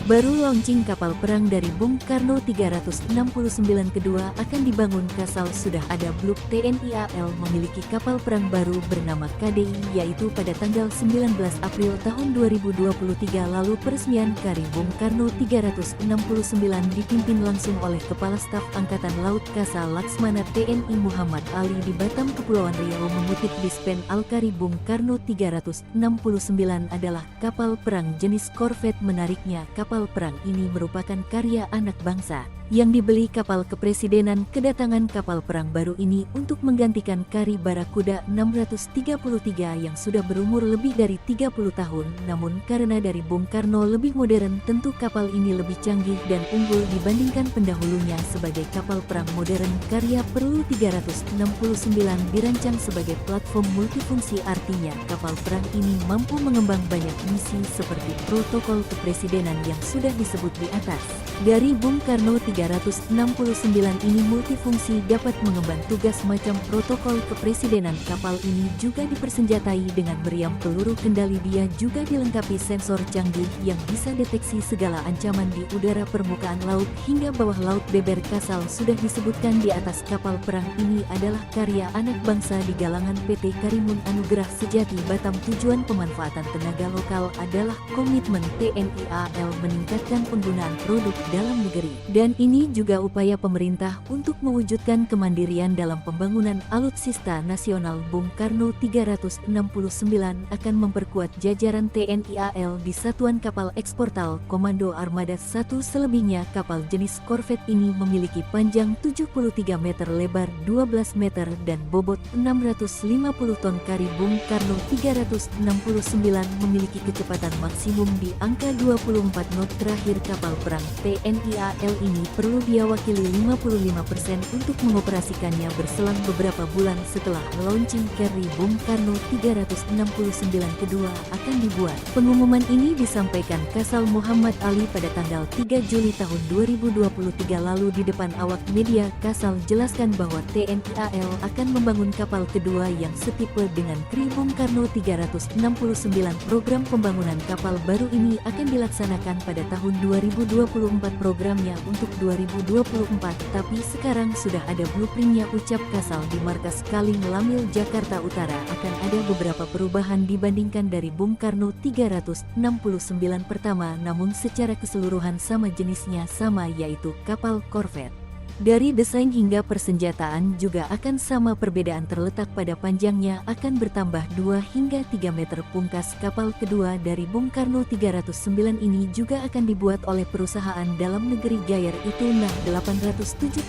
Baru launching kapal perang dari Bung Karno 369 kedua akan dibangun. Kasal sudah ada Bluk. TNI AL memiliki kapal perang baru bernama KDI, yaitu pada tanggal 19 April tahun 2023 lalu peresmian KRI Bung Karno 369 dipimpin langsung oleh Kepala Staf Angkatan Laut Kasal Laksmana TNI Muhammad Ali di Batam, Kepulauan Riau. Mengutip Dispen Al-KRI Bung Karno 369 adalah kapal perang jenis korvet. Menariknya, kapal perang ini merupakan karya anak bangsa yang dibeli kapal kepresidenan. Kedatangan kapal perang baru ini untuk menggantikan KRI Barakuda 633 yang sudah berumur lebih dari 30 tahun. Namun karena dari Bung Karno lebih modern, tentu kapal ini lebih canggih dan unggul dibandingkan pendahulunya. Sebagai kapal perang modern karya Perlu 369 dirancang sebagai platform multifungsi, artinya kapal perang ini mampu mengembang banyak misi seperti protokol kepresidenan yang sudah disebut di atas. Dari Bung Karno 369 ini multifungsi, dapat mengemban tugas macam protokol kepresidenan. Kapal ini juga dipersenjatai dengan meriam peluru kendali. Dia juga dilengkapi sensor canggih yang bisa deteksi segala ancaman di udara, permukaan, laut, hingga bawah laut. Beber Kasal sudah disebutkan di atas. Kapal perang ini adalah karya anak bangsa di galangan PT Karimun Anugrah Sejati Batam. Tujuan pemanfaatan tenaga lokal adalah komitmen TNI AL meningkatkan penggunaan produk dalam negeri. Dan ini juga upaya pemerintah untuk mewujudkan kemandirian dalam pembangunan alutsista nasional. Bung Karno 369 akan memperkuat jajaran TNI AL di Satuan Kapal Eksportal Komando Armada 1. Selebihnya, kapal jenis korvet ini memiliki panjang 73 meter, lebar 12 meter, dan bobot 650 ton. KRI Bung Karno 369 memiliki kecepatan maksimum di angka 24 knot. Terakhir, kapal perang TNI AL ini perlu diwakili 55% untuk mengoperasikannya berselang beberapa bulan setelah launching. KRI Bung Karno 369 kedua akan dibuat. Pengumuman ini disampaikan Kasal Muhammad Ali pada tanggal 3 Juli tahun 2023 lalu di depan awak media. Kasal jelaskan bahwa TNI AL akan membangun kapal kedua yang setipe dengan KRI Bung Karno 369. Program pembangunan kapal baru ini akan dilaksanakan pada tahun 2024. Programnya untuk 2024, tapi sekarang sudah ada blueprintnya, ucap Kasal. Di markas Kaling Lamil, Jakarta Utara akan ada beberapa perubahan dibandingkan dari Bung Karno 369 pertama, namun secara keseluruhan sama, jenisnya sama, yaitu kapal korvet. Dari desain hingga persenjataan juga akan sama, perbedaan terletak pada panjangnya akan bertambah 2 hingga 3 meter. Pungkas kapal kedua dari Bung Karno 309 ini juga akan dibuat oleh perusahaan dalam negeri Gayer, itu Nah 876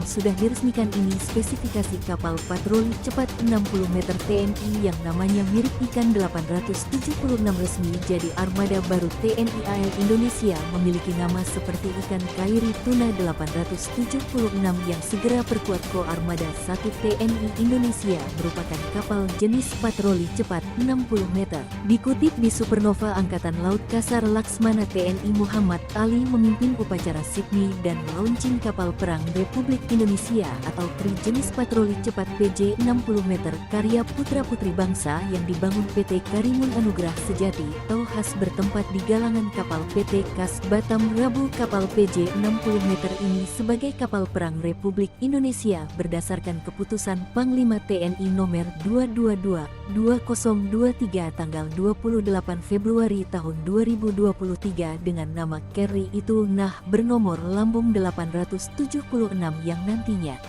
sudah diresmikan. Ini spesifikasi kapal patroli cepat 60 meter TNI yang namanya mirip ikan. 876 resmi jadi armada baru TNI AL. Indonesia memiliki nama seperti ikan kairi tuna. 876 yang segera perkuat. Ko Armada 1 TNI Indonesia merupakan kapal jenis patroli cepat 60 meter. Dikutip di Supernova Angkatan Laut, Kasar Laksmana TNI Muhammad Ali memimpin upacara Sydney dan launching kapal perang Republik Indonesia atau KRI jenis patroli cepat PJ 60 meter karya putra-putri bangsa yang dibangun PT Karimun Anugrah Sejati. Tau khas bertempat di galangan kapal PT Kas Batam. Rabu, kapal PJ 60 meter ini sebagai kapal perang Republik Indonesia berdasarkan keputusan Panglima TNI nomor 222/2023 tanggal 28 Februari tahun 2023 dengan nama KRI itu Nah bernomor lambung 876 yang nantinya